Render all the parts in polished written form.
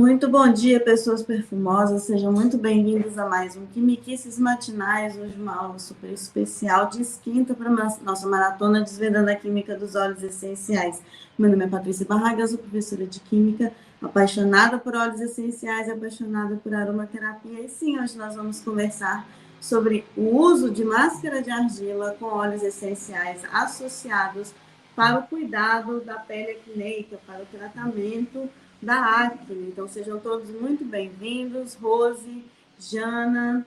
Muito bom dia, pessoas perfumosas. Sejam muito bem-vindos a mais um Quimiquices Matinais. Hoje uma aula super especial de esquenta para nossa maratona Desvendando a Química dos Óleos Essenciais. Meu nome é Patrícia Barraga, sou professora de Química, apaixonada por óleos essenciais, apaixonada por aromaterapia. E sim, hoje nós vamos conversar sobre o uso de máscara de argila com óleos essenciais associados para o cuidado da pele acneica, para o tratamento da acne. Então, sejam todos muito bem-vindos. Rose, Jana,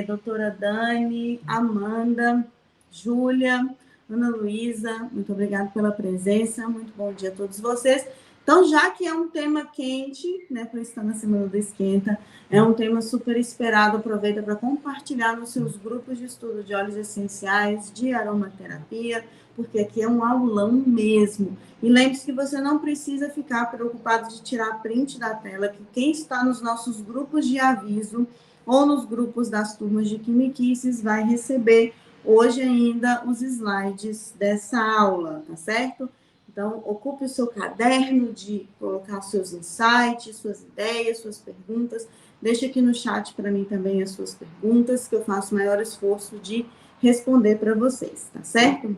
doutora Dani, Amanda, Júlia, Ana Luísa, muito obrigada pela presença. Muito bom dia a todos vocês. Então, já que é um tema quente, né, para estar na Semana do Esquenta, é um tema super esperado, aproveita para compartilhar nos seus grupos de estudo de óleos essenciais, de aromaterapia, porque aqui é um aulão mesmo. E lembre-se que você não precisa ficar preocupado de tirar print da tela, que quem está nos nossos grupos de aviso ou nos grupos das turmas de Quimiquices vai receber hoje ainda os slides dessa aula, tá certo? Então, ocupe o seu caderno de colocar seus insights, suas ideias, suas perguntas. Deixe aqui no chat para mim também as suas perguntas, que eu faço o maior esforço de responder para vocês, tá certo?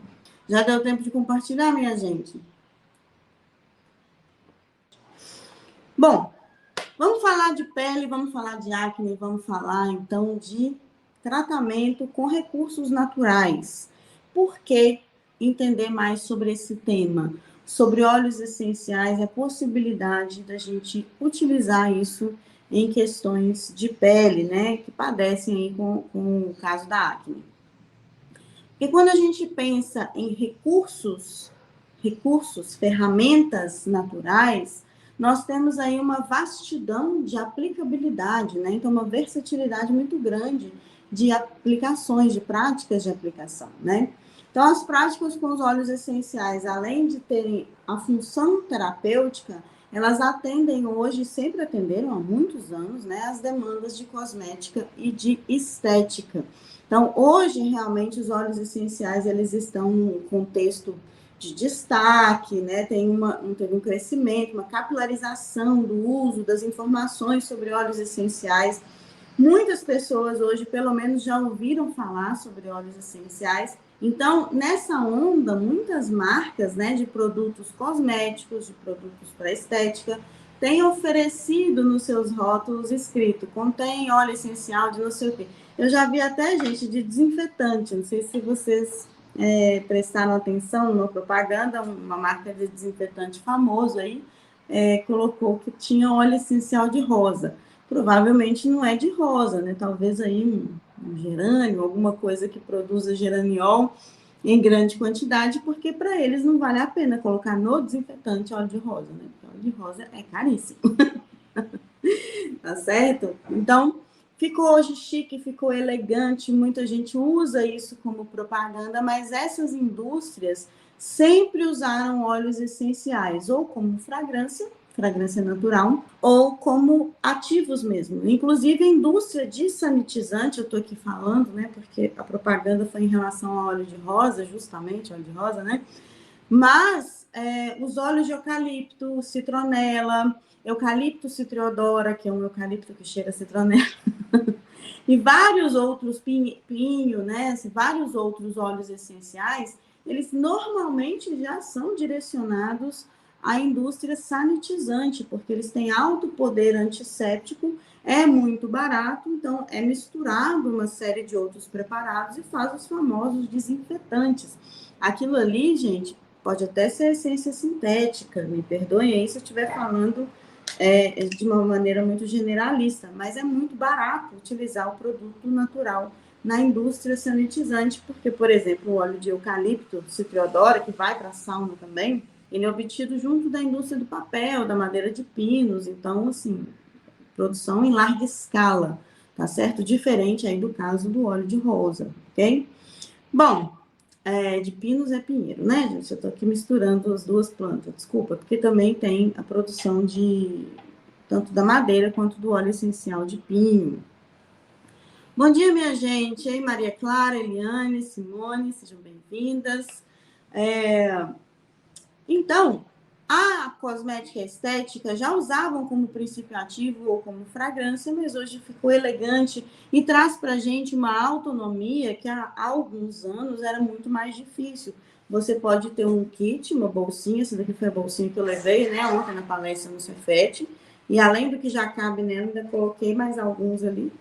Já deu tempo de compartilhar, minha gente? Bom, vamos falar de pele, vamos falar de acne, vamos falar, então, de tratamento com recursos naturais. Por que entender mais sobre esse tema? Sobre óleos essenciais, a possibilidade da gente utilizar isso em questões de pele, né, que padecem aí com o caso da acne. Porque quando a gente pensa em recursos, ferramentas naturais, nós temos aí uma vastidão de aplicabilidade, né? Então, uma versatilidade muito grande de aplicações, de práticas de aplicação, né? Então, as práticas com os óleos essenciais, além de terem a função terapêutica, elas atendem hoje, sempre atenderam há muitos anos, né, as demandas de cosmética e de estética. Então, hoje, realmente, os óleos essenciais, eles estão num contexto de destaque, né? Teve um crescimento, uma capilarização do uso das informações sobre óleos essenciais. Muitas pessoas hoje, pelo menos, já ouviram falar sobre óleos essenciais. Então, nessa onda, muitas marcas, né, de produtos cosméticos, de produtos para estética, têm oferecido nos seus rótulos escrito, contém óleo essencial de não sei o quê. Eu já vi até, gente, de desinfetante, não sei se vocês prestaram atenção numa propaganda, uma marca de desinfetante famoso aí, colocou que tinha óleo essencial de rosa. Provavelmente não é de rosa, né? Talvez aí um gerânio, alguma coisa que produza geraniol em grande quantidade, porque para eles não vale a pena colocar no desinfetante óleo de rosa, né? Porque óleo de rosa é caríssimo. Tá certo? Então, ficou hoje chique, ficou elegante, muita gente usa isso como propaganda, mas essas indústrias sempre usaram óleos essenciais, ou como fragrância natural, ou como ativos mesmo. Inclusive, a indústria de sanitizante, eu estou aqui falando, né, porque a propaganda foi em relação ao óleo de rosa, justamente, óleo de rosa, né? Mas os óleos de eucalipto, citronela, eucalipto citriodora, que é um eucalipto que cheira a citronela, e vários outros, pinho, né? Vários outros óleos essenciais, eles normalmente já são direcionados à indústria sanitizante, porque eles têm alto poder antisséptico, é muito barato, então é misturado uma série de outros preparados e faz os famosos desinfetantes. Aquilo ali, gente, pode até ser essência sintética, me perdoem aí se eu estiver falando de uma maneira muito generalista, mas é muito barato utilizar o produto natural na indústria sanitizante, porque, por exemplo, o óleo de eucalipto, citriodora, que vai para a sauna também, ele é obtido junto da indústria do papel, da madeira de pinos, então, assim, produção em larga escala, tá certo? Diferente aí do caso do óleo de rosa, ok? Bom, de pinos é pinheiro, né, gente? Eu tô aqui misturando as duas plantas, desculpa, porque também tem a produção de tanto da madeira quanto do óleo essencial de pinho. Bom dia, minha gente. Ei, Maria Clara, Eliane, Simone, sejam bem-vindas. Então, A cosmética estética já usavam como princípio ativo ou como fragrância, mas hoje ficou elegante e traz para a gente uma autonomia que há alguns anos era muito mais difícil. Você pode ter um kit, uma bolsinha, essa daqui foi a bolsinha que eu levei, né, ontem na palestra no Cefet, e além do que já cabe nela, ainda coloquei mais alguns ali,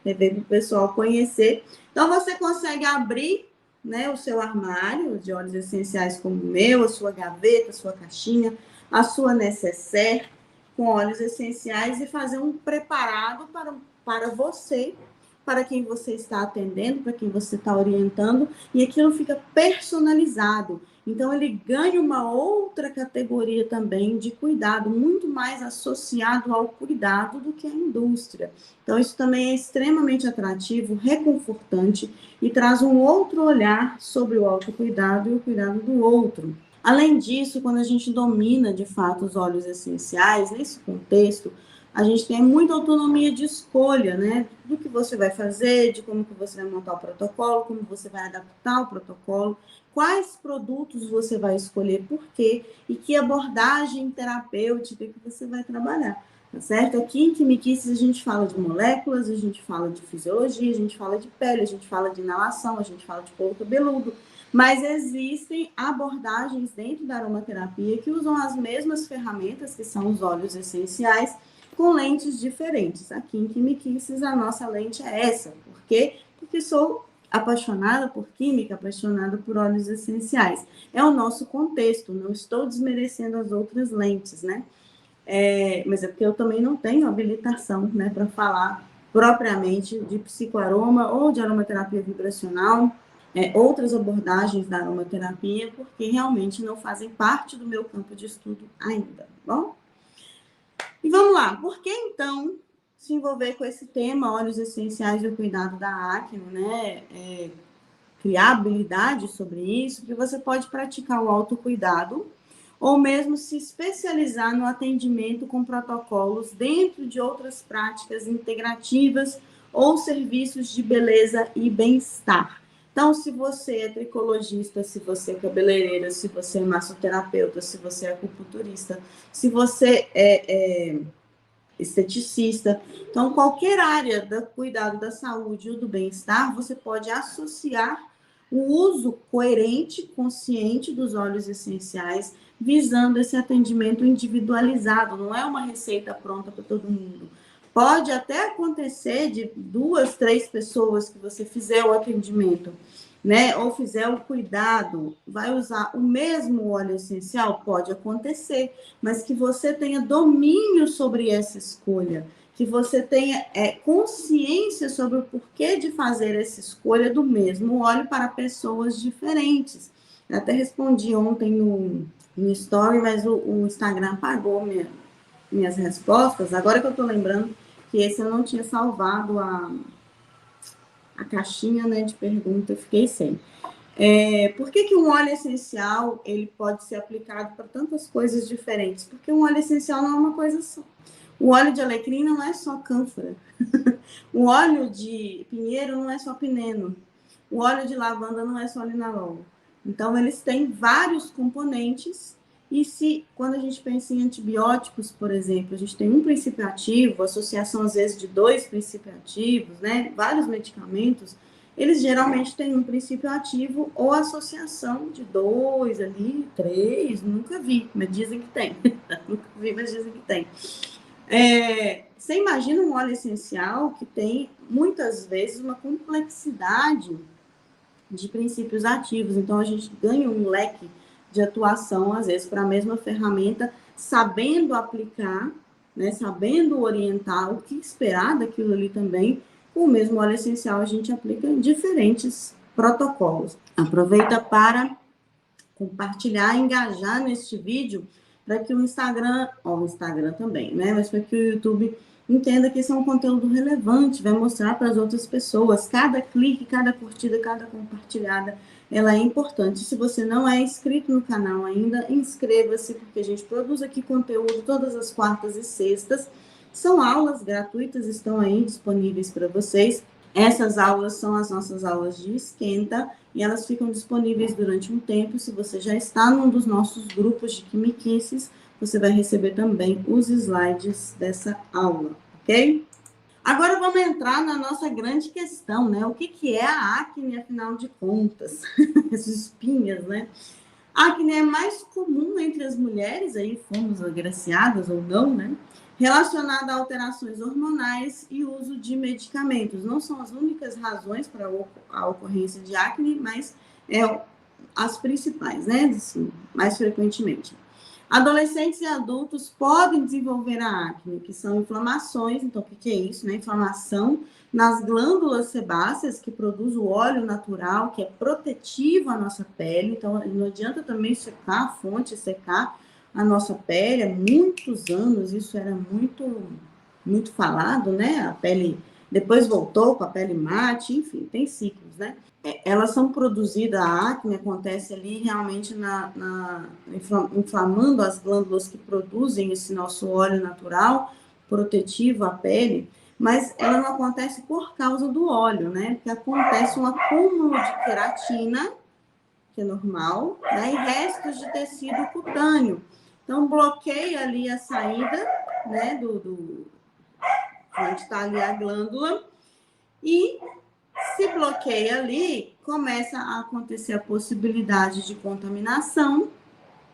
levei para o pessoal conhecer. Então, você consegue abrir, né, o seu armário de óleos essenciais como o meu, a sua gaveta, a sua caixinha, a sua nécessaire com óleos essenciais e fazer um preparado para você, para quem você está atendendo, para quem você está orientando, e aquilo fica personalizado. Então, ele ganha uma outra categoria também de cuidado, muito mais associado ao cuidado do que à indústria. Então, isso também é extremamente atrativo, reconfortante e traz um outro olhar sobre o autocuidado e o cuidado do outro. Além disso, quando a gente domina de fato os óleos essenciais, nesse contexto, a gente tem muita autonomia de escolha, né? Do que você vai fazer, de como que você vai montar o protocolo, como você vai adaptar o protocolo, quais produtos você vai escolher, por quê, e que abordagem terapêutica que você vai trabalhar, tá certo? Aqui em Quimiquices a gente fala de moléculas, a gente fala de fisiologia, a gente fala de pele, a gente fala de inalação, a gente fala de couro cabeludo, mas existem abordagens dentro da aromaterapia que usam as mesmas ferramentas, que são os óleos essenciais, com lentes diferentes. Aqui em Quimiquices, a nossa lente é essa. Por quê? Porque sou apaixonada por química, apaixonada por óleos essenciais. É o nosso contexto, não estou desmerecendo as outras lentes, né? Mas é porque eu também não tenho habilitação, né, para falar propriamente de psicoaroma ou de aromaterapia vibracional, outras abordagens da aromaterapia, porque realmente não fazem parte do meu campo de estudo ainda, tá bom? E vamos lá, por que então se envolver com esse tema, óleos essenciais e o cuidado da acne, né? Criar habilidade sobre isso, porque você pode praticar o autocuidado ou mesmo se especializar no atendimento com protocolos dentro de outras práticas integrativas ou serviços de beleza e bem-estar. Então, se você é tricologista, se você é cabeleireira, se você é massoterapeuta, se você é acupunturista, se você é esteticista. Então, qualquer área do cuidado da saúde ou do bem-estar, você pode associar o uso coerente, consciente dos óleos essenciais, visando esse atendimento individualizado, não é uma receita pronta para todo mundo. Pode até acontecer de 2, 3 pessoas que você fizer o atendimento, né, ou fizer o cuidado, vai usar o mesmo óleo essencial? Pode acontecer, mas que você tenha domínio sobre essa escolha, que você tenha consciência sobre o porquê de fazer essa escolha do mesmo óleo para pessoas diferentes. Eu até respondi ontem no story, mas o Instagram apagou minhas respostas. Agora que eu estou lembrando que esse eu não tinha salvado a caixinha, né, de pergunta, eu fiquei sem. Por que um óleo essencial ele pode ser aplicado para tantas coisas diferentes? Porque um óleo essencial não é uma coisa só. O óleo de alecrim não é só cânfora. O óleo de pinheiro não é só pineno. O óleo de lavanda não é só linalol. Então, eles têm vários componentes. E quando a gente pensa em antibióticos, por exemplo, a gente tem um princípio ativo, associação às vezes de 2 princípios ativos, né? Vários medicamentos, eles geralmente têm um princípio ativo ou associação de 2 ali, 3, nunca vi, mas dizem que tem. Nunca vi, mas dizem que tem. Você imagina um óleo essencial que tem, muitas vezes, uma complexidade de princípios ativos. Então, a gente ganha um leque de atuação, às vezes, para a mesma ferramenta, sabendo aplicar, né, sabendo orientar o que esperar daquilo ali também. Com o mesmo óleo essencial, a gente aplica em diferentes protocolos. Aproveita para compartilhar, engajar neste vídeo, para que o Instagram também, né? Mas para que o YouTube entenda que esse é um conteúdo relevante, vai mostrar para as outras pessoas. Cada clique, cada curtida, cada compartilhada, ela é importante. Se você não é inscrito no canal ainda, inscreva-se, porque a gente produz aqui conteúdo todas as quartas e sextas. São aulas gratuitas, estão aí disponíveis para vocês. Essas aulas são as nossas aulas de esquenta e elas ficam disponíveis durante um tempo. Se você já está num dos nossos grupos de quimiquices, você vai receber também os slides dessa aula, ok? Agora vamos entrar na nossa grande questão, né? O que é a acne, afinal de contas? Essas espinhas, né? A acne é mais comum entre as mulheres, aí fomos agraciadas ou não, né? Relacionada a alterações hormonais e uso de medicamentos. Não são as únicas razões para a ocorrência de acne, mas as principais, né? Assim, mais frequentemente. Adolescentes e adultos podem desenvolver a acne, que são inflamações. Então, o que é isso, né? Inflamação nas glândulas sebáceas, que produz o óleo natural, que é protetivo à nossa pele. Então, não adianta também secar a fonte, secar a nossa pele. Há muitos anos isso era muito falado, né? A pele depois voltou com a pele mate, enfim, tem ciclos, né? Elas são produzidas, a acne acontece ali realmente inflamando as glândulas que produzem esse nosso óleo natural, protetivo à pele, mas ela não acontece por causa do óleo, né? Porque acontece um acúmulo de queratina, que é normal, né? E restos de tecido cutâneo. Então, bloqueia ali a saída, né? Onde está ali a glândula, e se bloqueia ali, começa a acontecer a possibilidade de contaminação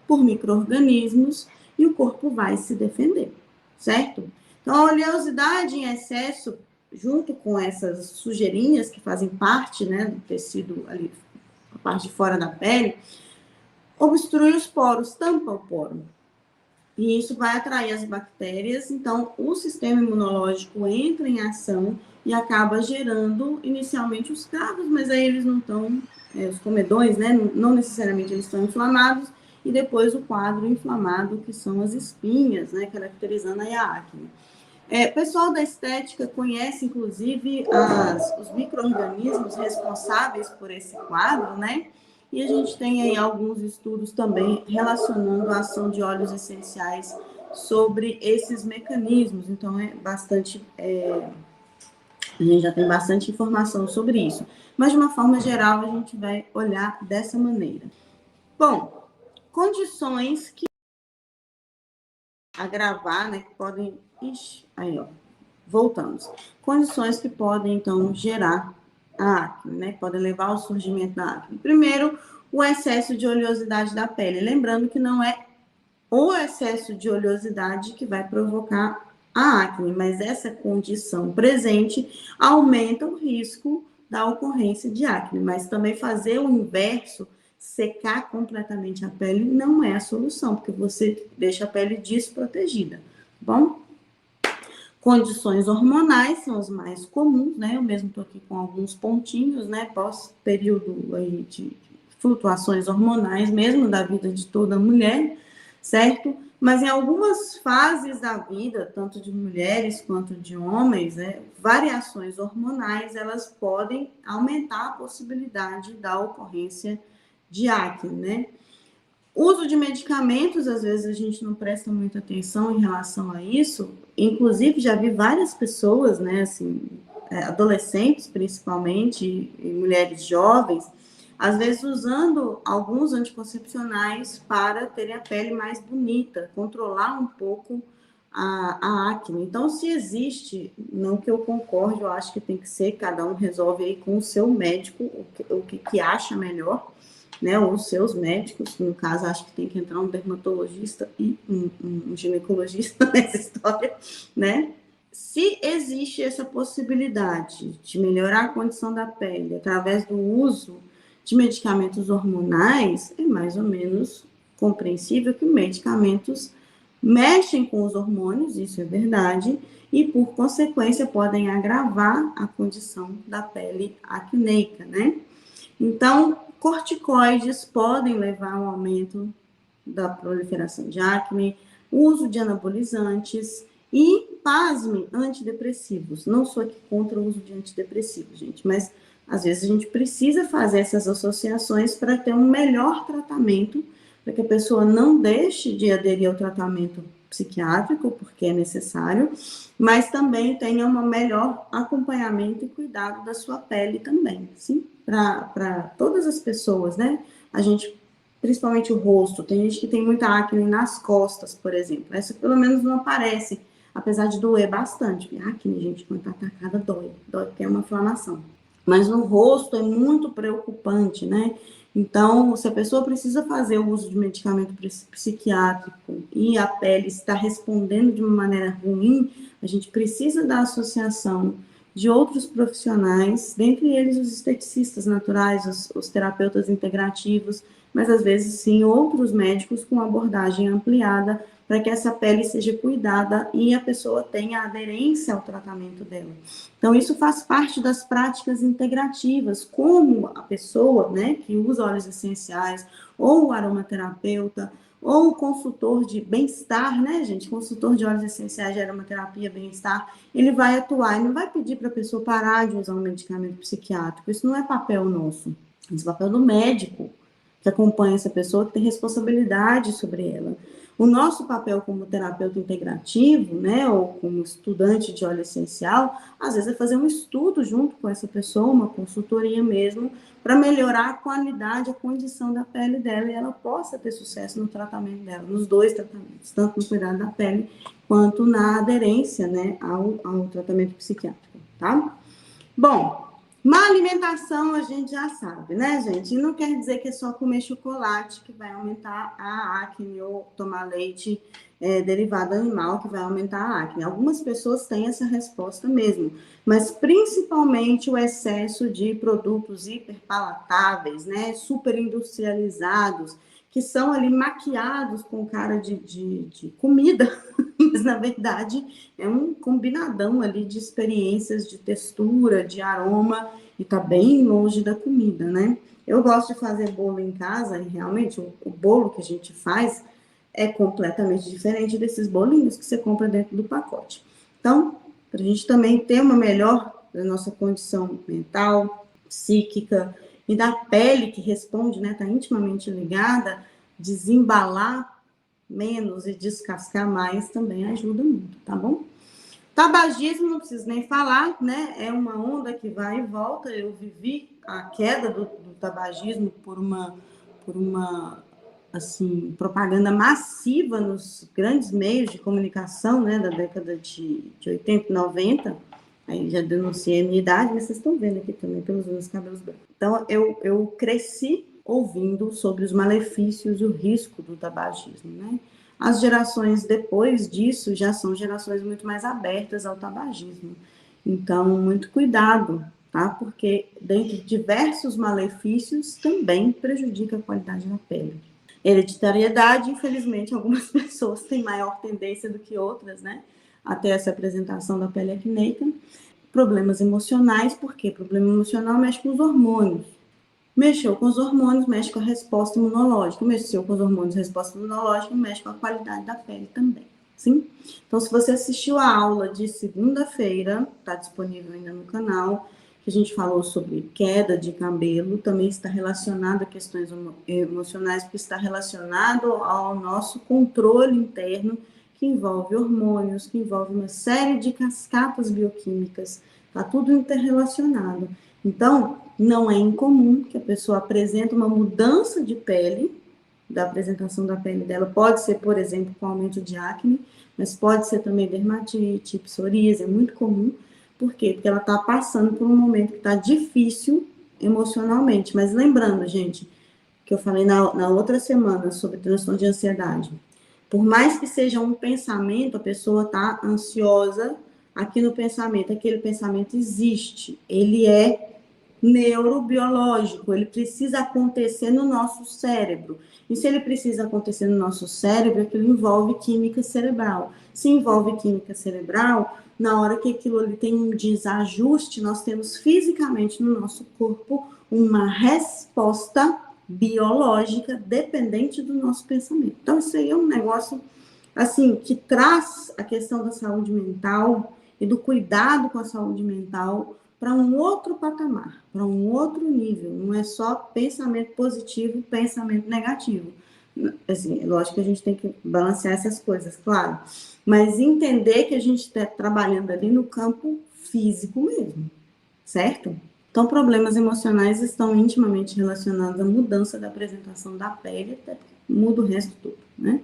por micro-organismos e o corpo vai se defender, certo? Então, a oleosidade em excesso, junto com essas sujeirinhas que fazem parte, né, do tecido ali, a parte de fora da pele, obstrui os poros, tampa o poro. E isso vai atrair as bactérias, então o sistema imunológico entra em ação e acaba gerando inicialmente os cravos, mas aí eles não estão, os comedões, né? Não necessariamente eles estão inflamados, e depois o quadro inflamado, que são as espinhas, né? Caracterizando aí a acne. O pessoal da estética conhece, inclusive, os micro-organismos responsáveis por esse quadro, né? E a gente tem aí alguns estudos também relacionando a ação de óleos essenciais sobre esses mecanismos. Então, a gente já tem bastante informação sobre isso. Mas, de uma forma geral, a gente vai olhar dessa maneira. Bom, condições que agravar, né, que podem... Ixi, aí, ó. Voltamos. Condições que podem, então, gerar a acne, né? Podem levar ao surgimento da acne. Primeiro, o excesso de oleosidade da pele. Lembrando que não é o excesso de oleosidade que vai provocar a acne, mas essa condição presente aumenta o risco da ocorrência de acne. Mas também fazer o inverso, secar completamente a pele, não é a solução, porque você deixa a pele desprotegida, tá bom? Condições hormonais são as mais comuns, né? Eu mesmo estou aqui com alguns pontinhos, né? Pós período aí de flutuações hormonais, mesmo da vida de toda mulher, certo? Mas em algumas fases da vida, tanto de mulheres quanto de homens, né? Variações hormonais, elas podem aumentar a possibilidade da ocorrência de acne, né? Uso de medicamentos, às vezes a gente não presta muita atenção em relação a isso. Inclusive, já vi várias pessoas, né, assim, adolescentes principalmente, e mulheres jovens, às vezes usando alguns anticoncepcionais para terem a pele mais bonita, controlar um pouco a acne. Então, se existe, não que eu concorde, eu acho que tem que ser, cada um resolve aí com o seu médico o que acha melhor, né, ou os seus médicos, no caso, acho que tem que entrar um dermatologista e um ginecologista nessa história, né? Se existe essa possibilidade de melhorar a condição da pele através do uso de medicamentos hormonais, é mais ou menos compreensível que medicamentos mexem com os hormônios, isso é verdade, e por consequência podem agravar a condição da pele acneica, né? Então, corticoides podem levar ao aumento da proliferação de acne, uso de anabolizantes e, pasme, antidepressivos. Não sou aqui contra o uso de antidepressivos, gente, mas às vezes a gente precisa fazer essas associações para ter um melhor tratamento, para que a pessoa não deixe de aderir ao tratamento psiquiátrico, porque é necessário, mas também tenha um melhor acompanhamento e cuidado da sua pele também, sim? Para todas as pessoas, né? A gente, principalmente o rosto, tem gente que tem muita acne nas costas, por exemplo. Essa pelo menos não aparece, apesar de doer bastante. A acne, gente, quando tá atacada, dói porque é uma inflamação. Mas no rosto é muito preocupante, né? Então, se a pessoa precisa fazer o uso de medicamento psiquiátrico e a pele está respondendo de uma maneira ruim, a gente precisa da associação de outros profissionais, dentre eles os esteticistas naturais, os terapeutas integrativos, mas às vezes sim outros médicos com abordagem ampliada para que essa pele seja cuidada e a pessoa tenha aderência ao tratamento dela. Então, isso faz parte das práticas integrativas, como a pessoa, né, que usa óleos essenciais, ou o aromaterapeuta, ou o consultor de bem-estar, né, gente? Consultor de óleos essenciais de aromaterapia, bem-estar, ele vai atuar e não vai pedir para a pessoa parar de usar um medicamento psiquiátrico. Isso não é papel nosso, isso é papel do médico que acompanha essa pessoa, que tem responsabilidade sobre ela. O nosso papel como terapeuta integrativo, né, ou como estudante de óleo essencial, às vezes é fazer um estudo junto com essa pessoa, uma consultoria mesmo, para melhorar a qualidade, a condição da pele dela e ela possa ter sucesso no tratamento dela, nos dois tratamentos, tanto no cuidado da pele quanto na aderência, né, ao tratamento psiquiátrico, tá? Bom, má alimentação a gente já sabe, né, gente? E não quer dizer que é só comer chocolate que vai aumentar a acne ou tomar leite derivado animal que vai aumentar a acne. Algumas pessoas têm essa resposta mesmo, mas principalmente o excesso de produtos hiperpalatáveis, né, super industrializados, que são ali maquiados com cara de comida, mas na verdade é um combinadão ali de experiências, de textura, de aroma, e tá bem longe da comida, né? Eu gosto de fazer bolo em casa, e realmente o bolo que a gente faz é completamente diferente desses bolinhos que você compra dentro do pacote. Então, para a gente também ter uma melhor da nossa condição mental, psíquica e da pele que responde, né? Tá intimamente ligada, desembalar menos e descascar mais também ajuda muito, tá bom? Tabagismo, não preciso nem falar, né? É uma onda que vai e volta. Eu vivi a queda do tabagismo por uma assim, propaganda massiva nos grandes meios de comunicação, né? Da década de 80 e 90. Aí já denunciei a minha idade, mas vocês estão vendo aqui também pelos meus cabelos brancos. Então, eu cresci ouvindo sobre os malefícios e o risco do tabagismo, né? As gerações depois disso já são gerações muito mais abertas ao tabagismo. Então, muito cuidado, tá? Porque, dentre diversos malefícios, também prejudica a qualidade da pele. Hereditariedade, infelizmente, algumas pessoas têm maior tendência do que outras, né? Até essa apresentação da pele acneica. Problemas emocionais, porque problema emocional mexe com os hormônios. Mexeu com os hormônios, mexe com a resposta imunológica. Mexeu com os hormônios, resposta imunológica, mexe com a qualidade da pele também. Sim? Então, se você assistiu a aula de segunda-feira, está disponível ainda no canal, que a gente falou sobre queda de cabelo, também está relacionado a questões emocionais, porque está relacionado ao nosso controle interno, que envolve hormônios, que envolve uma série de cascatas bioquímicas. Está tudo interrelacionado. Então, não é incomum que a pessoa apresente uma mudança de pele, da apresentação da pele dela. Pode ser, por exemplo, com aumento de acne, mas pode ser também dermatite, psoríase, é muito comum. Por quê? Porque ela está passando por um momento que está difícil emocionalmente. Mas lembrando, gente, que eu falei na outra semana sobre transtorno de ansiedade. Por mais que seja um pensamento, a pessoa está ansiosa aqui no pensamento. Aquele pensamento existe. Ele é neurobiológico, ele precisa acontecer no nosso cérebro. E se ele precisa acontecer no nosso cérebro, aquilo envolve química cerebral. Se envolve química cerebral, na hora que aquilo ali tem um desajuste, nós temos fisicamente no nosso corpo uma resposta biológica dependente do nosso pensamento. Então, isso aí é um negócio, assim, que traz a questão da saúde mental e do cuidado com a saúde mental para um outro patamar, para um outro nível. Não é só pensamento positivo e pensamento negativo. Assim, lógico que a gente tem que balancear essas coisas, claro, mas entender que a gente está trabalhando ali no campo físico mesmo, certo? Então, problemas emocionais estão intimamente relacionados à mudança da apresentação da pele, até porque muda o resto tudo, né?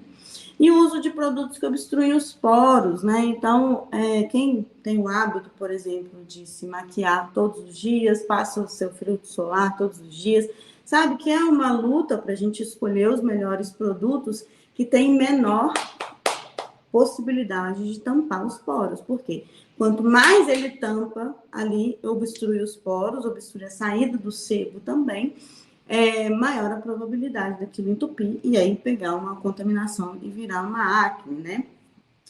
E o uso de produtos que obstruem os poros, né? Então, quem tem o hábito, por exemplo, de se maquiar todos os dias, passa o seu filtro solar todos os dias, sabe que é uma luta para a gente escolher os melhores produtos que têm menor possibilidade de tampar os poros. Por quê? Quanto mais ele tampa ali, obstrui os poros, obstrui a saída do sebo também, maior a probabilidade daquilo entupir e aí pegar uma contaminação e virar uma acne, né?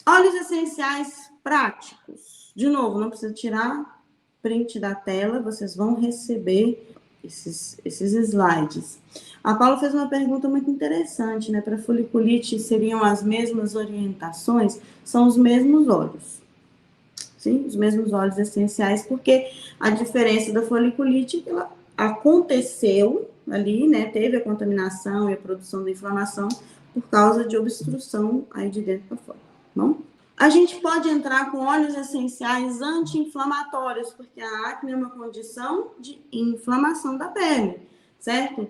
Óleos essenciais práticos. De novo, não precisa tirar print da tela, vocês vão receber esses slides. A Paula fez uma pergunta muito interessante, né? Para foliculite seriam as mesmas orientações? São os mesmos óleos. Sim, os mesmos óleos essenciais, porque a diferença da foliculite ela aconteceu ali, né? Teve a contaminação e a produção da inflamação por causa de obstrução aí de dentro para fora. Bom? A gente pode entrar com óleos essenciais anti-inflamatórios, porque a acne é uma condição de inflamação da pele, certo?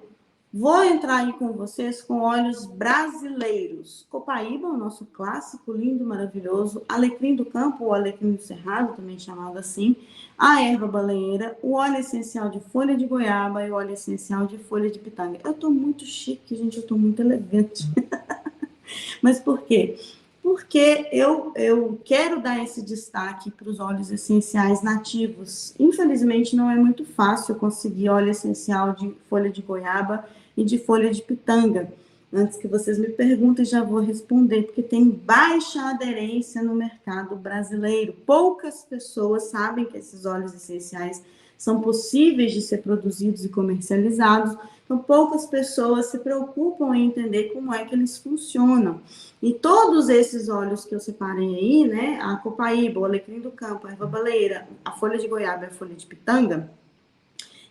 Vou entrar aí com vocês com óleos brasileiros. Copaíba, o nosso clássico, lindo, maravilhoso. Alecrim do campo, ou alecrim do cerrado, também chamado assim. A erva baleeira, o óleo essencial de folha de goiaba e o óleo essencial de folha de pitanga. Eu tô muito chique, gente, eu tô muito elegante. Mas por quê? Porque eu quero dar esse destaque para os óleos essenciais nativos. Infelizmente, não é muito fácil conseguir óleo essencial de folha de goiaba e de folha de pitanga. Antes que vocês me perguntem, já vou responder, porque tem baixa aderência no mercado brasileiro. Poucas pessoas sabem que esses óleos essenciais são possíveis de ser produzidos e comercializados, então poucas pessoas se preocupam em entender como é que eles funcionam. E todos esses óleos que eu separei aí, né, a copaíba, o alecrim do campo, a erva baleeira, a folha de goiaba e a folha de pitanga,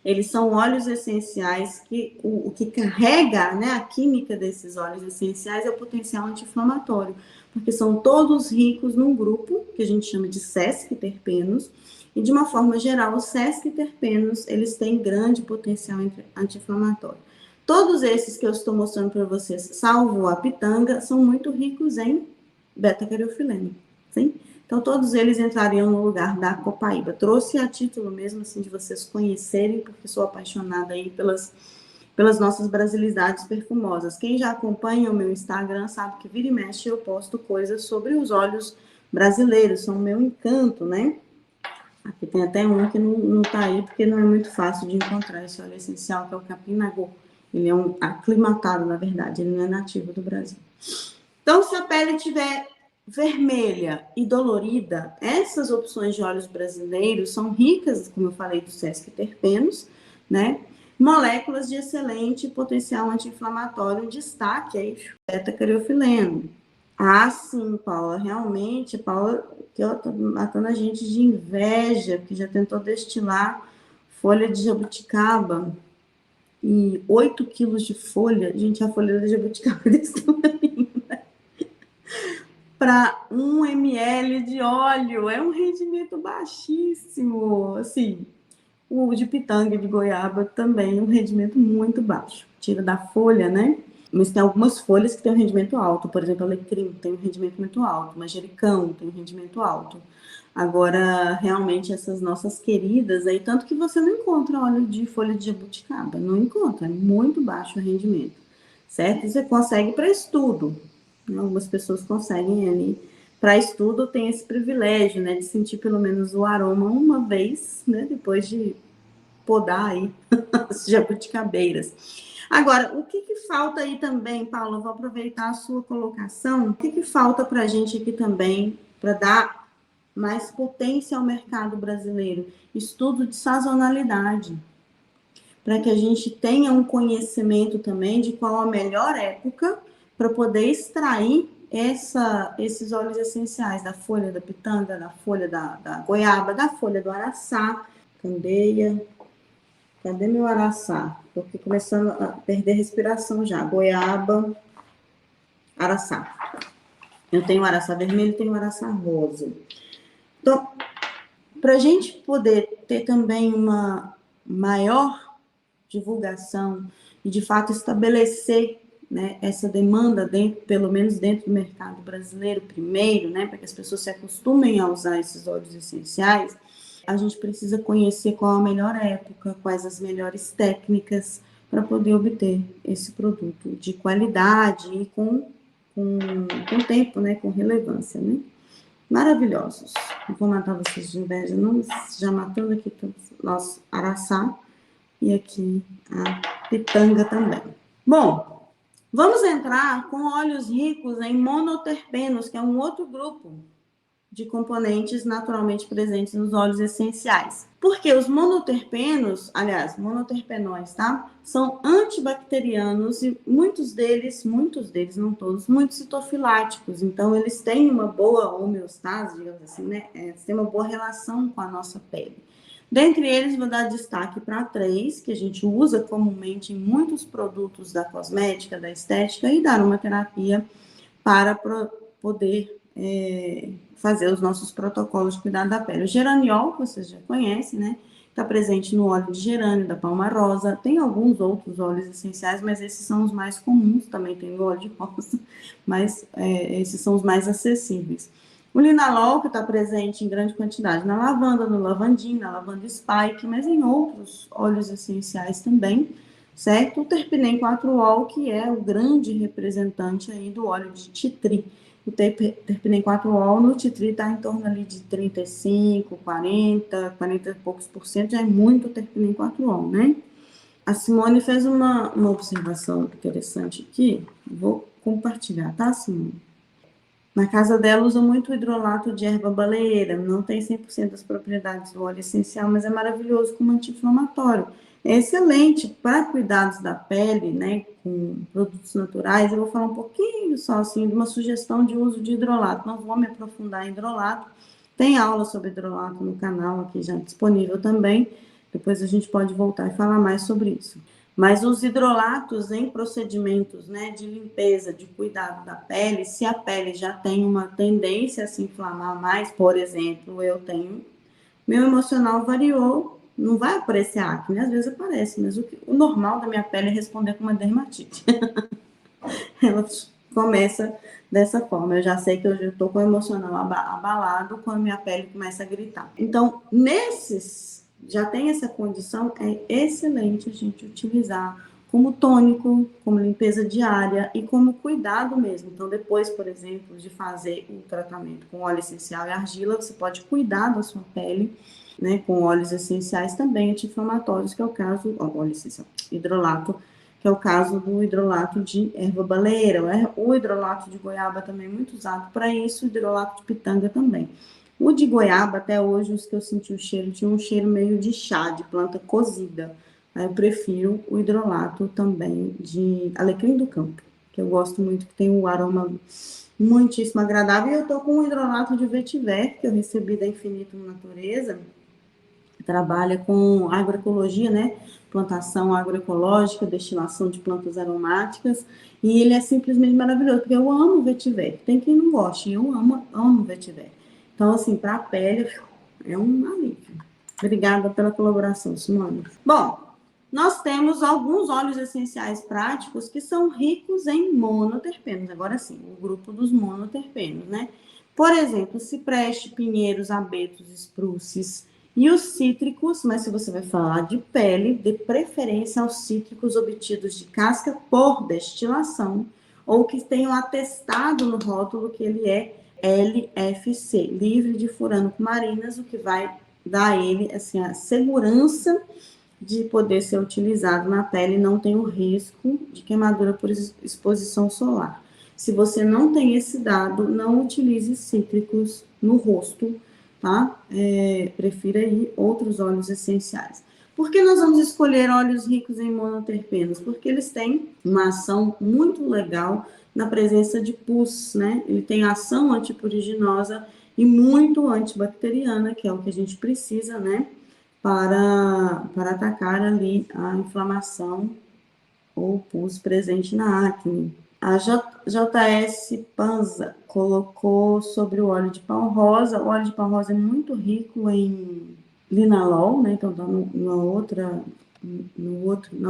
eles são óleos essenciais que o que carrega, né, a química desses óleos essenciais é o potencial anti-inflamatório, porque são todos ricos num grupo que a gente chama de sesquiterpenos, e de uma forma geral, os sesquiterpenos, eles têm grande potencial anti-inflamatório. Todos esses que eu estou mostrando para vocês, salvo a pitanga, são muito ricos em beta-carotenoide, sim? Então, todos eles entrariam no lugar da copaíba. Trouxe a título mesmo, assim, de vocês conhecerem, porque sou apaixonada aí pelas nossas brasilidades perfumosas. Quem já acompanha o meu Instagram sabe que vira e mexe eu posto coisas sobre os óleos brasileiros, são o meu encanto, né? Aqui tem até um que não tá aí, porque não é muito fácil de encontrar esse óleo essencial, que é o capim-nagô. Ele é um aclimatado, na verdade, ele não é nativo do Brasil. Então, se a pele tiver vermelha e dolorida, essas opções de óleos brasileiros são ricas, como eu falei, dos sesquiterpenos, né? Moléculas de excelente potencial anti-inflamatório, destaque aí, beta-carotenoide. Ah, sim, Paula, realmente, Paula, que eu tô matando a gente de inveja, porque já tentou destilar folha de jabuticaba e 8 quilos de folha. Gente, a folha de jabuticaba é desse tamanho, para 1 ml de óleo. É um rendimento baixíssimo. Assim, o de pitanga e de goiaba também é um rendimento muito baixo. Tira da folha, né? Mas tem algumas folhas que têm um rendimento alto. Por exemplo, alecrim tem um rendimento muito alto. Manjericão tem um rendimento alto. Agora, realmente, essas nossas queridas aí, tanto que você não encontra óleo de folha de jabuticaba. Não encontra, é muito baixo o rendimento. Certo? E você consegue para estudo. Algumas pessoas conseguem ali. Para estudo, tem esse privilégio, né, de sentir pelo menos o aroma uma vez, né, depois de podar aí as jabuticabeiras. Agora, o que falta aí também, Paula? Vou aproveitar a sua colocação. O que falta para a gente aqui também, para dar mais potência ao mercado brasileiro? Estudo de sazonalidade, para que a gente tenha um conhecimento também de qual a melhor época para poder extrair esses óleos essenciais da folha da pitanga, da folha da goiaba, da folha do araçá, candeia. Cadê meu araçá? Tô aqui começando a perder respiração já. Goiaba, araçá. Eu tenho araçá vermelho e tenho araçá rosa. Então, para a gente poder ter também uma maior divulgação e, de fato, estabelecer, né, essa demanda, dentro, pelo menos dentro do mercado brasileiro primeiro, né, para que as pessoas se acostumem a usar esses óleos essenciais, a gente precisa conhecer qual a melhor época, quais as melhores técnicas para poder obter esse produto de qualidade e com tempo, né, com relevância, né? Maravilhosos. Não vou matar vocês de inveja, não, já matando aqui nosso araçá e aqui a pitanga também. Bom, vamos entrar com óleos ricos em monoterpenos, que é um outro grupo de componentes naturalmente presentes nos óleos essenciais. Porque os monoterpenos, aliás, monoterpenóis, tá? São antibacterianos e muitos deles, não todos, muito citofiláticos. Então, eles têm uma boa homeostase, digamos assim, né? Têm uma boa relação com a nossa pele. Dentre eles, vou dar destaque para 3, que a gente usa comumente em muitos produtos da cosmética, da estética e da aromaterapia para poder fazer os nossos protocolos de cuidado da pele. O geraniol, que vocês já conhecem, né? Está presente no óleo de gerânio, da palma rosa. Tem alguns outros óleos essenciais, mas esses são os mais comuns. Também tem o óleo de rosa, mas esses são os mais acessíveis. O linalol, que está presente em grande quantidade na lavanda, no lavandim, na lavanda spike, mas em outros óleos essenciais também, certo? O terpinem 4-ol, que é o grande representante aí do óleo de titri. O terpinem 4-ol no titri está em torno ali de 35, 40 e poucos por cento, já é muito terpinem 4-ol, né? A Simone fez uma observação interessante aqui, vou compartilhar, tá, Simone? Na casa dela usa muito hidrolato de erva baleeira, não tem 100% das propriedades do óleo essencial, mas é maravilhoso como anti-inflamatório. É excelente para cuidados da pele, né, com produtos naturais. Eu vou falar um pouquinho só assim de uma sugestão de uso de hidrolato. Não vou me aprofundar em hidrolato. Tem aula sobre hidrolato no canal aqui já disponível também. Depois a gente pode voltar e falar mais sobre isso. Mas os hidrolatos em procedimentos, né, de limpeza, de cuidado da pele, se a pele já tem uma tendência a se inflamar mais, por exemplo, eu tenho, meu emocional variou, não vai aparecer acne, às vezes aparece, mas o normal da minha pele é responder com uma dermatite. Ela começa dessa forma. Eu já sei que eu estou com o emocional abalado quando minha pele começa a gritar. Então, já tem essa condição, é excelente a gente utilizar como tônico, como limpeza diária e como cuidado mesmo. Então, depois, por exemplo, de fazer o tratamento com óleo essencial e argila, você pode cuidar da sua pele, né, com óleos essenciais também anti-inflamatórios, que é o caso, óleo essencial, hidrolato, que é o caso do hidrolato de erva baleeira. O hidrolato de goiaba também é muito usado para isso, o hidrolato de pitanga também. O de goiaba, até hoje, os que eu senti o cheiro, tinha um cheiro meio de chá, de planta cozida. Aí eu prefiro o hidrolato também de alecrim do campo, que eu gosto muito, que tem um aroma muitíssimo agradável. E eu tô com o hidrolato de vetiver, que eu recebi da Infinito Natureza, que trabalha com agroecologia, né? Plantação agroecológica, destilação de plantas aromáticas, e ele é simplesmente maravilhoso, porque eu amo vetiver. Tem quem não goste, eu amo vetiver. Então, assim, para a pele, é um alívio. Obrigada pela colaboração, Simone. Bom, nós temos alguns óleos essenciais práticos que são ricos em monoterpenos. Agora sim, o grupo dos monoterpenos, né? Por exemplo, cipreste, pinheiros, abetos, espruces e os cítricos, mas se você vai falar de pele, de preferência aos cítricos obtidos de casca por destilação ou que tenham atestado no rótulo que ele é LFC, livre de furano-marinas, o que vai dar a ele assim, a segurança de poder ser utilizado na pele e não tem o risco de queimadura por exposição solar. Se você não tem esse dado, não utilize cítricos no rosto, tá? Prefira aí outros óleos essenciais. Por que nós vamos escolher óleos ricos em monoterpenos? Porque eles têm uma ação muito legal na presença de pus, né? Ele tem ação antipuriginosa e muito antibacteriana, que é o que a gente precisa, né? Para atacar ali a inflamação ou pus presente na acne. A JS Panza colocou sobre o óleo de pau rosa. O óleo de pau rosa é muito rico em linalol, né? Então, tá na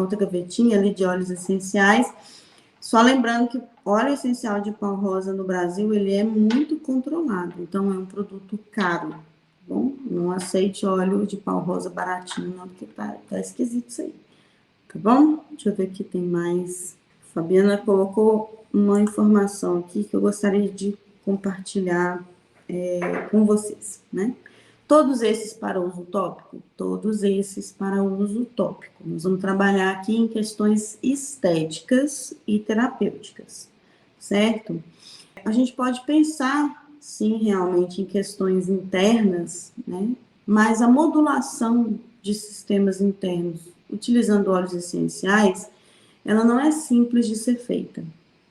outra gavetinha ali de óleos essenciais. Só lembrando que óleo essencial de pau rosa no Brasil, ele é muito controlado. Então, é um produto caro, tá bom? Não aceite óleo de pau rosa baratinho, não, porque tá esquisito isso aí. Tá bom? Deixa eu ver aqui, tem mais. Fabiana colocou uma informação aqui que eu gostaria de compartilhar com vocês, né? Todos esses para uso tópico? Todos esses para uso tópico. Nós vamos trabalhar aqui em questões estéticas e terapêuticas, certo? A gente pode pensar, sim, realmente em questões internas, né? Mas a modulação de sistemas internos utilizando óleos essenciais, ela não é simples de ser feita.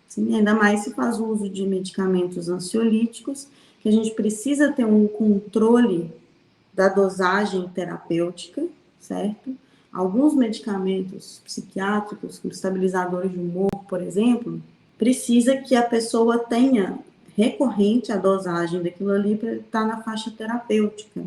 Sim, ainda mais se faz uso de medicamentos ansiolíticos, que a gente precisa ter um controle da dosagem terapêutica, certo? Alguns medicamentos psiquiátricos, como estabilizadores de humor, por exemplo, precisa que a pessoa tenha recorrente a dosagem daquilo ali para estar na faixa terapêutica.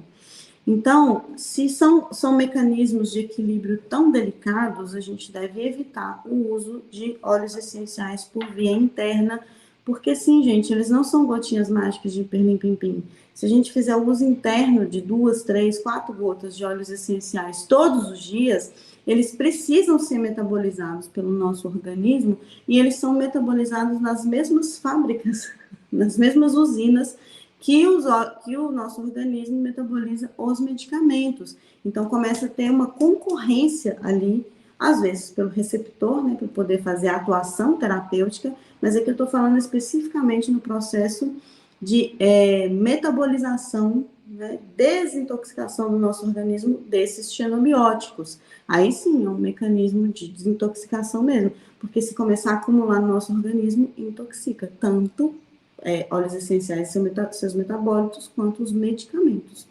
Então, se são mecanismos de equilíbrio tão delicados, a gente deve evitar o uso de óleos essenciais por via interna, porque sim, gente, eles não são gotinhas mágicas de pirlim-pim-pim. Se a gente fizer o uso interno de 2, 3, 4 gotas de óleos essenciais todos os dias, eles precisam ser metabolizados pelo nosso organismo e eles são metabolizados nas mesmas fábricas, nas mesmas usinas que o nosso organismo metaboliza os medicamentos. Então, começa a ter uma concorrência ali, às vezes pelo receptor, né, para poder fazer a atuação terapêutica, mas aqui eu estou falando especificamente no processo de metabolização, né, desintoxicação do nosso organismo desses xenobióticos. Aí sim, é um mecanismo de desintoxicação mesmo, porque se começar a acumular no nosso organismo, intoxica tanto óleos essenciais, seus metabólitos, quanto os medicamentos,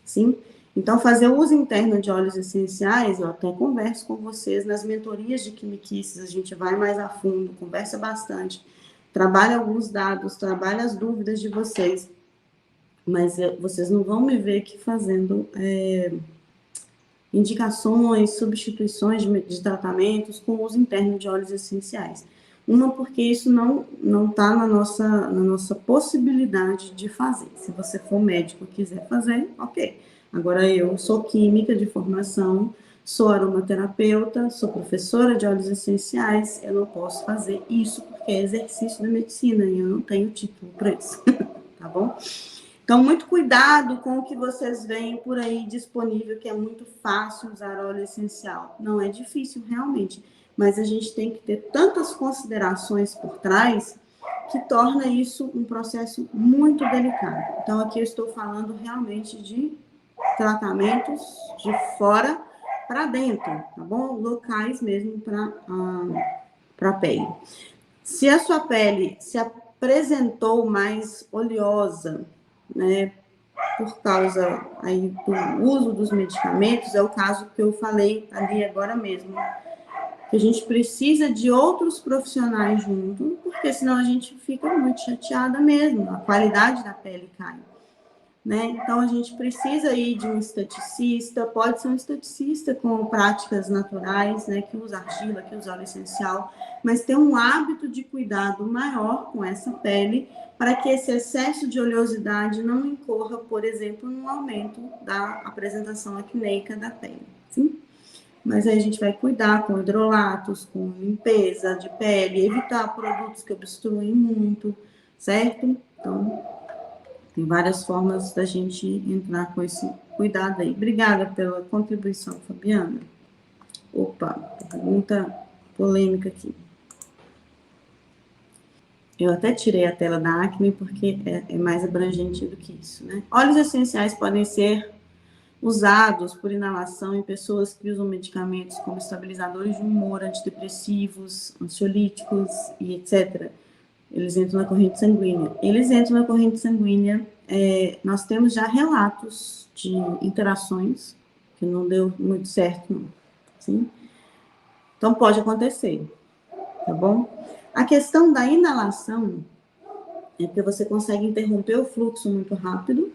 sim? Então, fazer o uso interno de óleos essenciais, eu até converso com vocês nas mentorias de quimiquices, a gente vai mais a fundo, conversa bastante, trabalha alguns dados, trabalha as dúvidas de vocês, mas vocês não vão me ver aqui fazendo indicações, substituições de tratamentos com uso interno de óleos essenciais. Uma, porque isso não está na nossa possibilidade de fazer. Se você for médico e quiser fazer, ok. Agora, eu sou química de formação, sou aromaterapeuta, sou professora de óleos essenciais, eu não posso fazer isso porque é exercício da medicina e eu não tenho título para isso, tá bom? Então, muito cuidado com o que vocês veem por aí disponível, que é muito fácil usar óleo essencial. Não é difícil, realmente, mas a gente tem que ter tantas considerações por trás que torna isso um processo muito delicado. Então, aqui eu estou falando realmente de tratamentos de fora para dentro, tá bom? Locais mesmo para a pele. Se a sua pele se apresentou mais oleosa, né, por causa aí do uso dos medicamentos, é o caso que eu falei ali agora mesmo, que a gente precisa de outros profissionais junto, porque senão a gente fica muito chateada mesmo, a qualidade da pele cai. Né? Então, a gente precisa ir de um esteticista, pode ser um esteticista com práticas naturais, né, que usa argila, que usa óleo essencial, mas ter um hábito de cuidado maior com essa pele, para que esse excesso de oleosidade não incorra, por exemplo, no aumento da apresentação acneica da pele. Sim? Mas aí a gente vai cuidar com hidrolatos, com limpeza de pele, evitar produtos que obstruem muito, certo? Então, tem várias formas da gente entrar com esse cuidado aí. Obrigada pela contribuição, Fabiana. Opa, pergunta polêmica aqui. Eu até tirei a tela da acne porque é mais abrangente do que isso, né? Óleos essenciais podem ser usados por inalação em pessoas que usam medicamentos como estabilizadores de humor, antidepressivos, ansiolíticos e etc. Eles entram na corrente sanguínea. Eles entram na corrente sanguínea. Nós temos já relatos de interações que não deu muito certo, não. Sim? Então, pode acontecer, tá bom? A questão da inalação é porque você consegue interromper o fluxo muito rápido,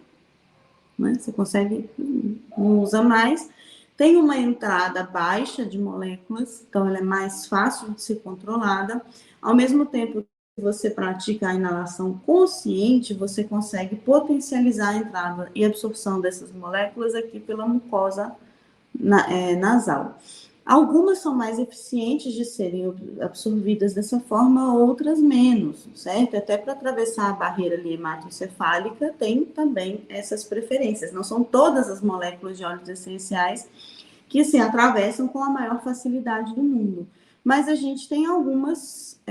né? Você consegue, não usa mais. Tem uma entrada baixa de moléculas, então ela é mais fácil de ser controlada. Ao mesmo tempo que você pratica a inalação consciente, você consegue potencializar a entrada e absorção dessas moléculas aqui pela mucosa nasal. Algumas são mais eficientes de serem absorvidas dessa forma, outras menos, certo? Até para atravessar a barreira hematoencefálica tem também essas preferências. Não são todas as moléculas de óleos essenciais que se atravessam com a maior facilidade do mundo. Mas a gente tem alguns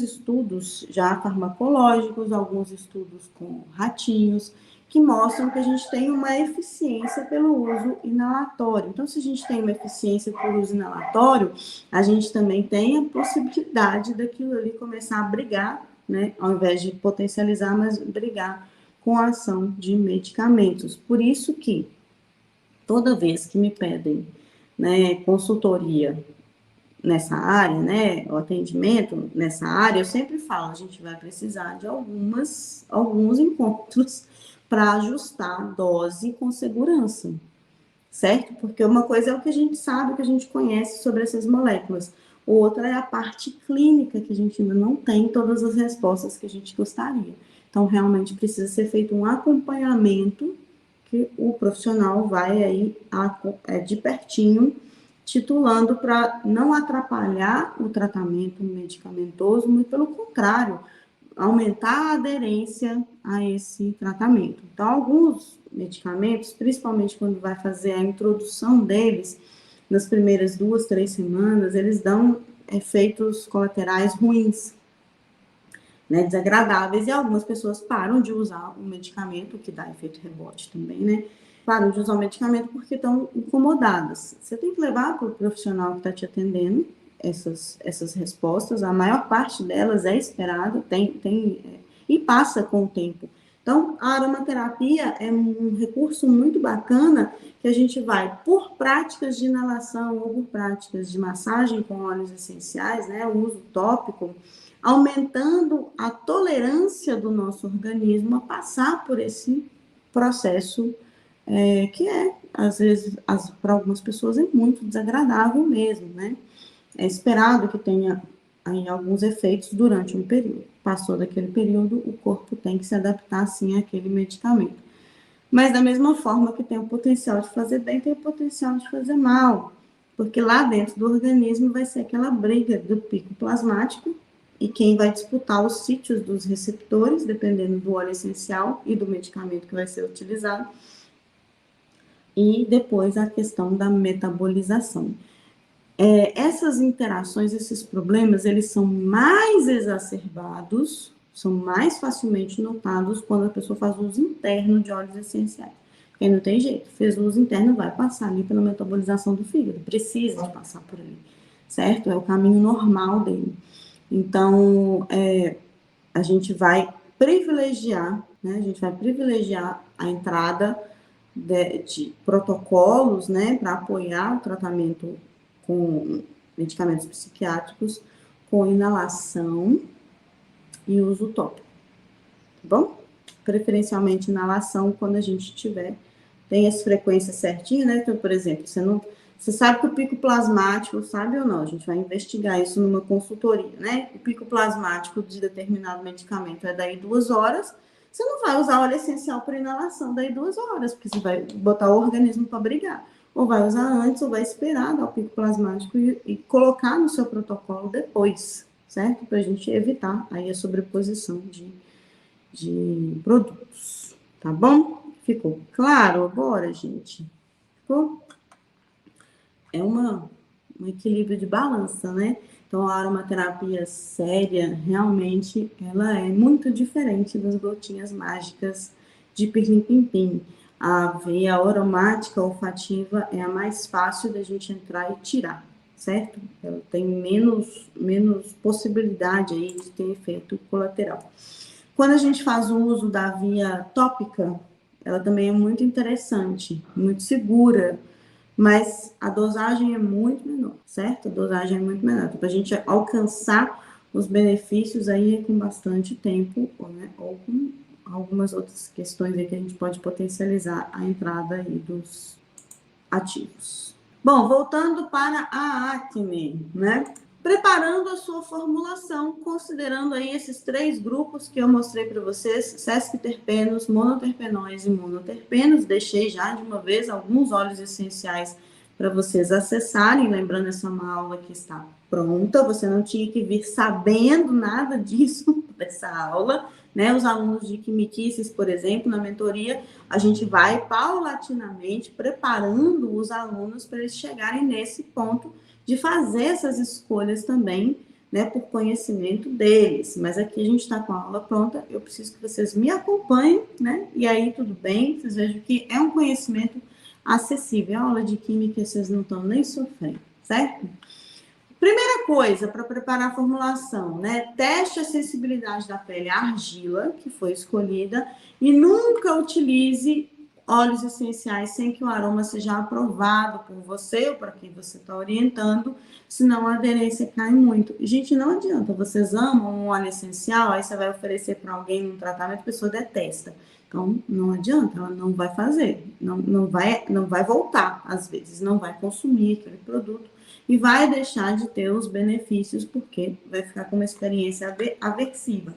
estudos já farmacológicos, alguns estudos com ratinhos, que mostram que a gente tem uma eficiência pelo uso inalatório. Então, se a gente tem uma eficiência por uso inalatório, a gente também tem a possibilidade daquilo ali começar a brigar, né? Ao invés de potencializar, mas brigar com a ação de medicamentos. Por isso que toda vez que me pedem, né, consultoria nessa área, né, o atendimento nessa área, eu sempre falo, a gente vai precisar de alguns encontros para ajustar a dose com segurança, certo? Porque uma coisa é o que a gente sabe, o que a gente conhece sobre essas moléculas, outra é a parte clínica, que a gente ainda não tem todas as respostas que a gente gostaria. Então, realmente precisa ser feito um acompanhamento que o profissional vai aí de pertinho, titulando para não atrapalhar o tratamento medicamentoso, muito pelo contrário, aumentar a aderência a esse tratamento. Então, alguns medicamentos, principalmente quando vai fazer a introdução deles, nas primeiras 2, 3 semanas, eles dão efeitos colaterais ruins, né, desagradáveis, e algumas pessoas param de usar o medicamento, que dá efeito rebote também, né? Param de usar o medicamento porque estão incomodadas. Você tem que levar para o profissional que está te atendendo essas respostas, a maior parte delas é esperada, e passa com o tempo. Então, a aromaterapia é um recurso muito bacana que a gente vai, por práticas de inalação ou por práticas de massagem com óleos essenciais, né, o uso tópico, aumentando a tolerância do nosso organismo a passar por esse processo que às vezes, para algumas pessoas é muito desagradável mesmo, né? É esperado que tenha aí alguns efeitos durante um período. Passou daquele período, o corpo tem que se adaptar, sim, àquele medicamento. Mas da mesma forma que tem o potencial de fazer bem, tem o potencial de fazer mal. Porque lá dentro do organismo vai ser aquela briga do pico plasmático, e quem vai disputar os sítios dos receptores, dependendo do óleo essencial e do medicamento que vai ser utilizado, e depois a questão da metabolização. Essas interações, esses problemas, eles são mais exacerbados, são mais facilmente notados quando a pessoa faz uso interno de óleos essenciais. Porque não tem jeito, fez uso interno, vai passar ali pela metabolização do fígado, precisa de passar por ali, certo? É o caminho normal dele. Então, a gente vai privilegiar, né? A gente vai privilegiar a entrada de protocolos, né, para apoiar o tratamento com medicamentos psiquiátricos, com inalação e uso tópico, tá bom? Preferencialmente inalação quando a gente tem as frequências certinhas, né? Então, por exemplo, você sabe que o pico plasmático, sabe ou não? A gente vai investigar isso numa consultoria, né? O pico plasmático de determinado medicamento é daí 2 horas. Você não vai usar óleo essencial por inalação daí 2 horas, porque você vai botar o organismo para brigar. Ou vai usar antes, ou vai esperar dar o pico plasmático e colocar no seu protocolo depois, certo? Para a gente evitar aí a sobreposição de produtos, tá bom? Ficou claro agora, gente? Ficou? É um equilíbrio de balança, né? Então, a aromaterapia séria, realmente, ela é muito diferente das gotinhas mágicas de pirlim-pim-pim. A veia aromática olfativa é a mais fácil da gente entrar e tirar, certo? Ela tem menos possibilidade aí de ter efeito colateral. Quando a gente faz o uso da via tópica, ela também é muito interessante, muito segura, mas a dosagem é muito menor, certo? A dosagem é muito menor. Então, para a gente alcançar os benefícios aí é com bastante tempo, né? Ou com algumas outras questões aí que a gente pode potencializar a entrada aí dos ativos. Bom, voltando para a acne, né? Preparando a sua formulação, considerando aí esses 3 grupos que eu mostrei para vocês, sesquiterpenos, monoterpenóis e monoterpenos. Deixei já de uma vez alguns óleos essenciais para vocês acessarem, lembrando, essa é uma aula que está pronta, você não tinha que vir sabendo nada disso dessa aula, né? Os alunos de quimiquices, por exemplo, na mentoria, a gente vai paulatinamente preparando os alunos para eles chegarem nesse ponto de fazer essas escolhas também, né, por conhecimento deles. Mas aqui a gente está com a aula pronta, eu preciso que vocês me acompanhem, né? E aí tudo bem, vocês vejam que é um conhecimento acessível. A aula de química vocês não estão nem sofrendo, certo? Primeira coisa para preparar a formulação, né? Teste a sensibilidade da pele à argila, que foi escolhida, e nunca utilize óleos essenciais sem que o aroma seja aprovado por você ou para quem você está orientando, senão a aderência cai muito. Gente, não adianta, vocês amam um óleo essencial, aí você vai oferecer para alguém um tratamento, a pessoa detesta. Então, não adianta, ela não vai fazer, não vai voltar, às vezes, não vai consumir aquele produto e vai deixar de ter os benefícios, porque vai ficar com uma experiência aversiva.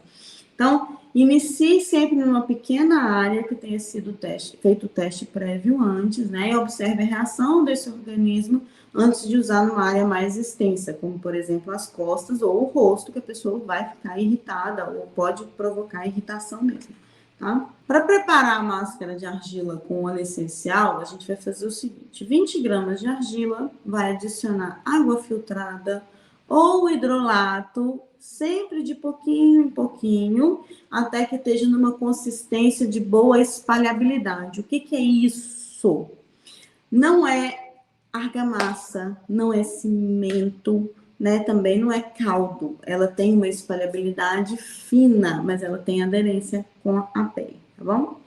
Então, inicie sempre numa pequena área que tenha sido feito o teste prévio antes, né? E observe a reação desse organismo antes de usar numa área mais extensa, como, por exemplo, as costas ou o rosto, que a pessoa vai ficar irritada ou pode provocar irritação mesmo. Tá? Para preparar a máscara de argila com óleo essencial, a gente vai fazer o seguinte: 20 gramas de argila, vai adicionar água filtrada ou hidrolato, sempre de pouquinho em pouquinho, até que esteja numa consistência de boa espalhabilidade. O que é isso? Não é argamassa, não é cimento, né? Também não é caldo. Ela tem uma espalhabilidade fina, mas ela tem aderência com a pele, tá bom?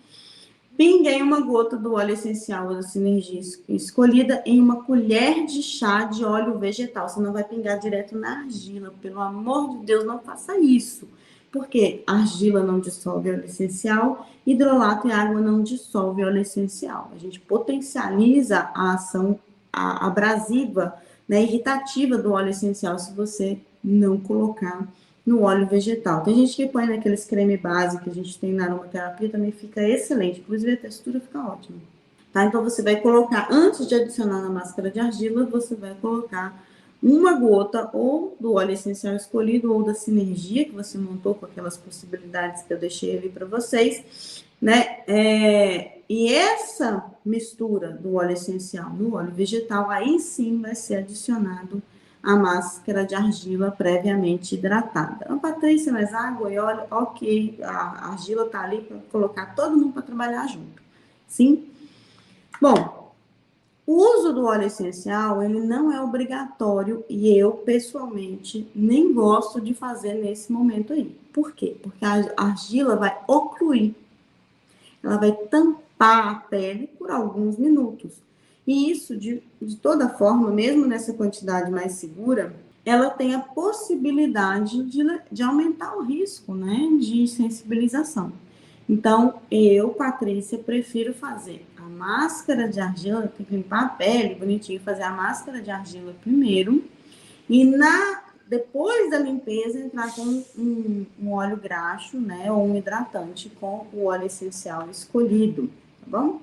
Pinguei uma gota do óleo essencial da Sinergia escolhida em uma colher de chá de óleo vegetal. Você não vai pingar direto na argila, pelo amor de Deus, não faça isso. Porque argila não dissolve óleo essencial, hidrolato e água não dissolve óleo essencial. A gente potencializa a ação abrasiva, né, irritativa do óleo essencial se você não colocar no óleo vegetal. Tem gente que põe naqueles creme base que a gente tem na aromaterapia, também fica excelente, inclusive a textura fica ótima. Tá? Então você vai colocar, antes de adicionar na máscara de argila, você vai colocar uma gota ou do óleo essencial escolhido ou da Sinergia que você montou com aquelas possibilidades que eu deixei ali para vocês, né? E essa mistura do óleo essencial no óleo vegetal, aí sim vai ser adicionado a máscara de argila previamente hidratada. Então, Patrícia, mas água e óleo, ok, a argila tá ali para colocar todo mundo para trabalhar junto, sim? Bom, o uso do óleo essencial, ele não é obrigatório e eu, pessoalmente, nem gosto de fazer nesse momento aí. Por quê? Porque a argila vai ocluir, ela vai tampar a pele por alguns minutos. E isso, de toda forma, mesmo nessa quantidade mais segura, ela tem a possibilidade de aumentar o risco, né, de sensibilização. Então, eu, Patrícia, prefiro fazer a máscara de argila, tem que limpar a pele bonitinho, fazer a máscara de argila primeiro, e depois da limpeza, entrar com um óleo graxo, né, ou um hidratante com o óleo essencial escolhido, tá bom?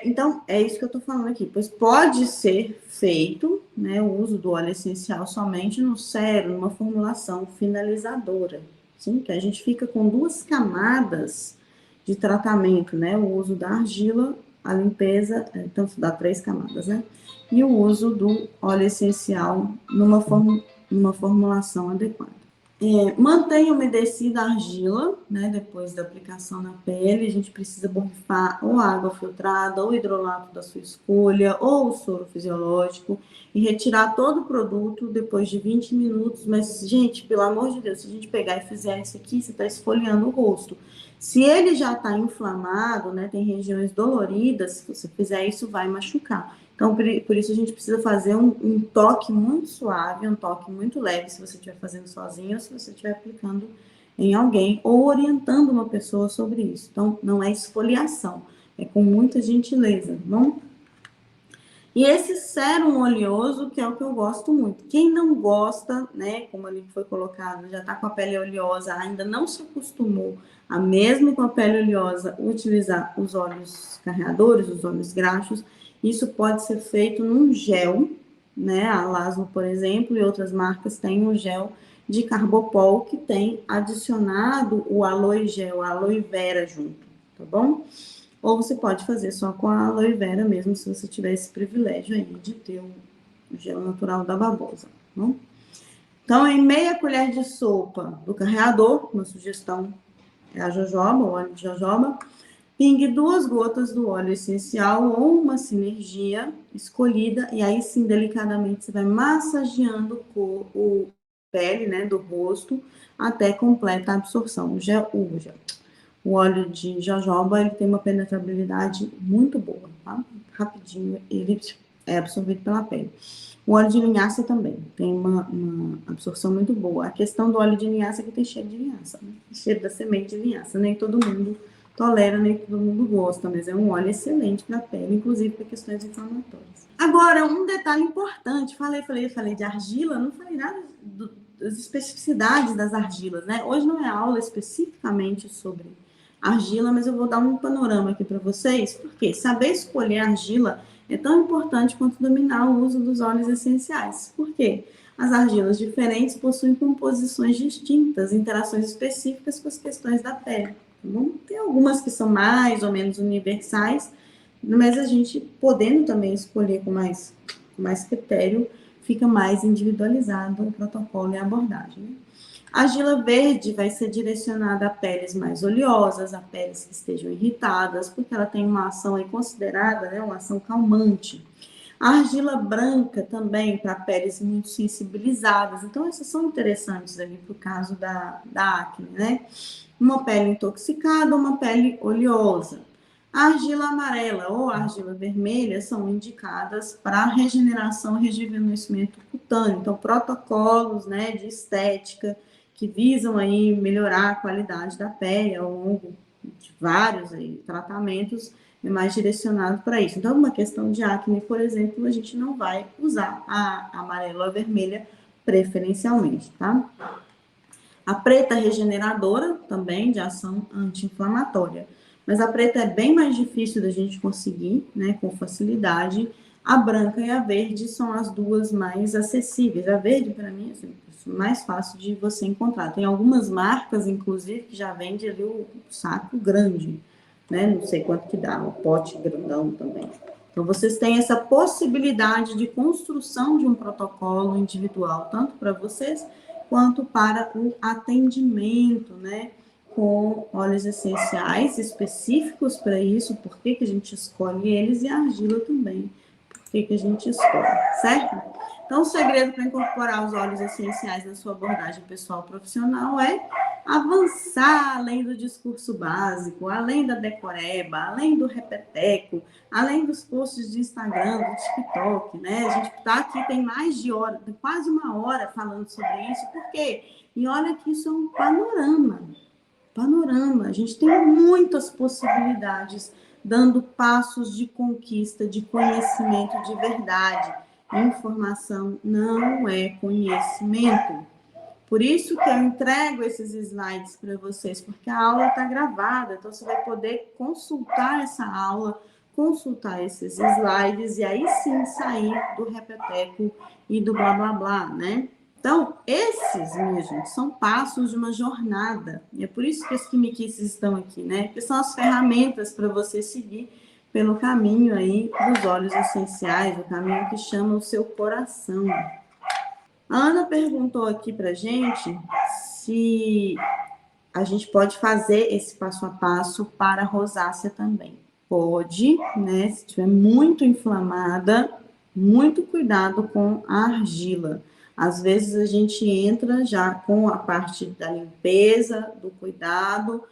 Então, é isso que eu tô falando aqui, pois pode ser feito, né, o uso do óleo essencial somente no sérum, numa formulação finalizadora, sim, que a gente fica com 2 camadas de tratamento, né, o uso da argila, a limpeza, então dá 3 camadas, né, e o uso do óleo essencial numa formulação adequada. Mantenha umedecida a argila, né, depois da aplicação na pele. A gente precisa borrifar ou água filtrada, ou hidrolato da sua escolha, ou o soro fisiológico, e retirar todo o produto depois de 20 minutos. Mas, gente, pelo amor de Deus, se a gente pegar e fizer isso aqui, você está esfoliando o rosto. Se ele já está inflamado, né, tem regiões doloridas, se você fizer isso, vai machucar. Então, por isso a gente precisa fazer um toque muito suave, um toque muito leve, se você estiver fazendo sozinho ou se você estiver aplicando em alguém, ou orientando uma pessoa sobre isso. Então, não é esfoliação, é com muita gentileza, tá bom? E esse sérum oleoso, que é o que eu gosto muito. Quem não gosta, né, como ali foi colocado, já está com a pele oleosa, ainda não se acostumou a, mesmo com a pele oleosa, utilizar os óleos carreadores, os óleos graxos, isso pode ser feito num gel, né, a Lasmo, por exemplo, e outras marcas têm um gel de Carbopol que tem adicionado o aloe gel, a aloe vera junto, tá bom? Ou você pode fazer só com a aloe vera mesmo, se você tiver esse privilégio aí de ter o gel natural da babosa, tá bom? Então, em meia colher de sopa do carreador, uma sugestão é a jojoba, o óleo de jojoba, pingue 2 gotas do óleo essencial ou uma sinergia escolhida, e aí sim, delicadamente, você vai massageando o pele, né, do rosto, até completa a absorção. O óleo de jojoba, ele tem uma penetrabilidade muito boa, tá? Rapidinho, ele é absorvido pela pele. O óleo de linhaça também tem uma absorção muito boa. A questão do óleo de linhaça é que tem cheiro de linhaça, né? Cheiro da semente de linhaça. Nem todo mundo tolera, nem todo mundo gosta, mas é um óleo excelente para a pele, inclusive para questões inflamatórias. Agora, um detalhe importante, falei de argila, não falei nada das especificidades das argilas, né? Hoje não é aula especificamente sobre argila, mas eu vou dar um panorama aqui para vocês, porque saber escolher argila é tão importante quanto dominar o uso dos óleos essenciais. Por quê? As argilas diferentes possuem composições distintas, interações específicas com as questões da pele. Tá bom? Tem algumas que são mais ou menos universais, mas a gente, podendo também escolher com mais critério, fica mais individualizado o protocolo e a abordagem. Né? A argila verde vai ser direcionada a peles mais oleosas, a peles que estejam irritadas, porque ela tem uma ação aí considerada, né, uma ação calmante. A argila branca também para peles muito sensibilizadas. Então, essas são interessantes ali para o caso da acne, né? Uma pele intoxicada, uma pele oleosa. A argila amarela ou a argila vermelha são indicadas para regeneração e rejuvenescimento cutâneo. Então, protocolos, né, de estética, que visam aí melhorar a qualidade da pele ao longo de vários aí, tratamentos, é mais direcionado para isso. Então, uma questão de acne, por exemplo, a gente não vai usar a amarela ou a vermelha preferencialmente, tá? A preta regeneradora, também de ação anti-inflamatória. Mas a preta é bem mais difícil da gente conseguir, né, com facilidade. A branca e a verde são as duas mais acessíveis. A verde, para mim, é assim, mais fácil de você encontrar. Tem algumas marcas, inclusive, que já vende ali o saco grande, né? Não sei quanto que dá, o pote grandão também. Então, vocês têm essa possibilidade de construção de um protocolo individual, tanto para vocês, quanto para o atendimento, né? Com óleos essenciais específicos para isso, por que a gente escolhe eles, e a argila também, por que a gente escolhe, certo? Então, o segredo para incorporar os óleos essenciais na sua abordagem pessoal profissional é avançar além do discurso básico, além da decoreba, além do repeteco, além dos posts de Instagram, do TikTok, né? A gente está aqui, tem mais de hora, quase 1 hora falando sobre isso, por quê? E olha que isso é um panorama. A gente tem muitas possibilidades, dando passos de conquista, de conhecimento de verdade. Informação não é conhecimento. Por isso que eu entrego esses slides para vocês, porque a aula está gravada, então você vai poder consultar essa aula, consultar esses slides e aí sim sair do repeteco e do blá blá blá, né? Então, esses, minha gente, são passos de uma jornada. E é por isso que os quimiquices estão aqui, né? Que são as ferramentas para você seguir pelo caminho aí dos óleos essenciais, o caminho que chama o seu coração. A Ana perguntou aqui para gente se a gente pode fazer esse passo a passo para a rosácea também. Pode, né? Se estiver muito inflamada, muito cuidado com a argila. Às vezes a gente entra já com a parte da limpeza, do cuidado,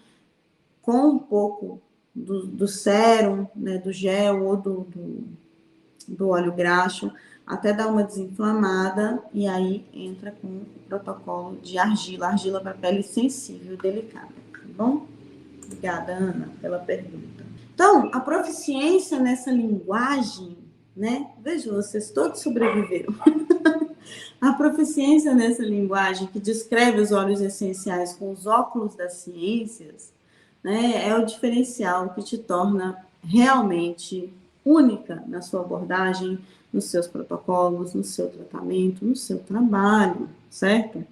com um pouco do sérum, né, do gel ou do óleo graxo, até dar uma desinflamada, e aí entra com o protocolo de argila para pele sensível e delicada, tá bom? Obrigada, Ana, pela pergunta. Então, a proficiência nessa linguagem, né? Veja, vocês todos sobreviveram. A proficiência nessa linguagem que descreve os óleos essenciais com os óculos das ciências, né, é o diferencial que te torna realmente única na sua abordagem, nos seus protocolos, no seu tratamento, no seu trabalho, certo?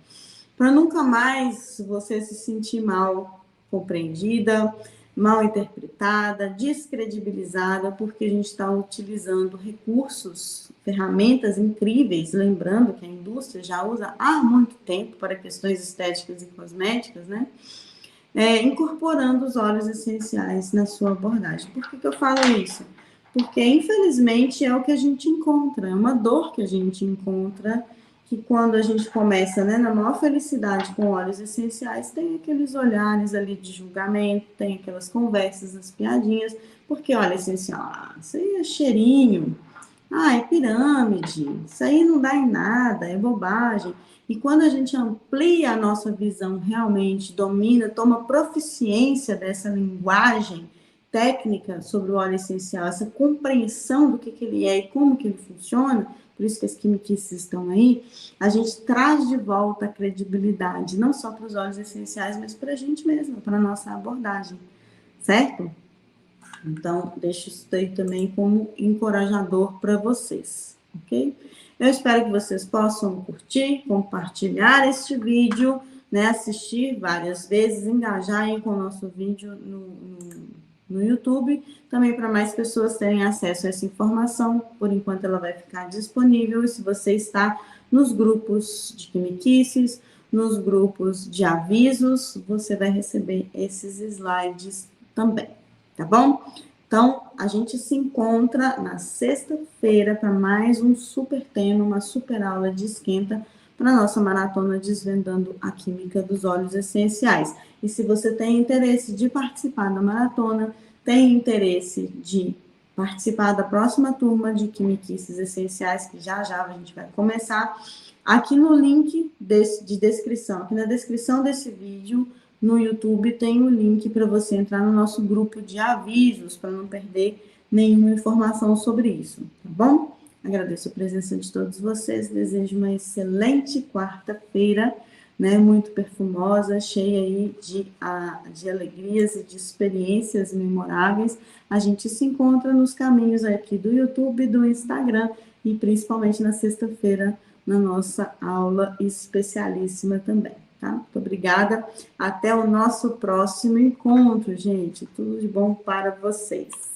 Para nunca mais você se sentir mal compreendida, mal interpretada, descredibilizada, porque a gente está utilizando recursos, ferramentas incríveis, lembrando que a indústria já usa há muito tempo para questões estéticas e cosméticas, né? Incorporando os óleos essenciais na sua abordagem. Por que eu falo isso? Porque, infelizmente, é o que a gente encontra, é uma dor que a gente encontra, que quando a gente começa, né, na maior felicidade com óleos essenciais, tem aqueles olhares ali de julgamento, tem aquelas conversas, as piadinhas, porque óleo essencial, isso aí é cheirinho, é pirâmide, isso aí não dá em nada, é bobagem. E quando a gente amplia a nossa visão, realmente domina, toma proficiência dessa linguagem técnica sobre o óleo essencial, essa compreensão do que ele é e como que ele funciona, por isso que as quimiquices estão aí, a gente traz de volta a credibilidade, não só para os óleos essenciais, mas para a gente mesma, para a nossa abordagem, certo? Então, deixo isso aí também como encorajador para vocês, ok? Eu espero que vocês possam curtir, compartilhar este vídeo, né? Assistir várias vezes, engajarem com o nosso vídeo no YouTube, também para mais pessoas terem acesso a essa informação. Por enquanto, ela vai ficar disponível. E se você está nos grupos de quimiquices, nos grupos de avisos, você vai receber esses slides também. Tá bom? Então, a gente se encontra na sexta-feira para mais um super tema, uma super aula de esquenta para a nossa maratona Desvendando a Química dos Óleos Essenciais. E se você tem interesse de participar da maratona, tem interesse de participar da próxima turma de quimiquices essenciais, que já a gente vai começar, aqui no link de descrição, aqui na descrição desse vídeo, no YouTube tem um link para você entrar no nosso grupo de avisos, para não perder nenhuma informação sobre isso, tá bom? Agradeço a presença de todos vocês, desejo uma excelente quarta-feira, né, muito perfumosa, cheia aí de alegrias e de experiências memoráveis. A gente se encontra nos caminhos aqui do YouTube, do Instagram e principalmente na sexta-feira, na nossa aula especialíssima também. Tá? Muito obrigada. Até o nosso próximo encontro, gente. Tudo de bom para vocês.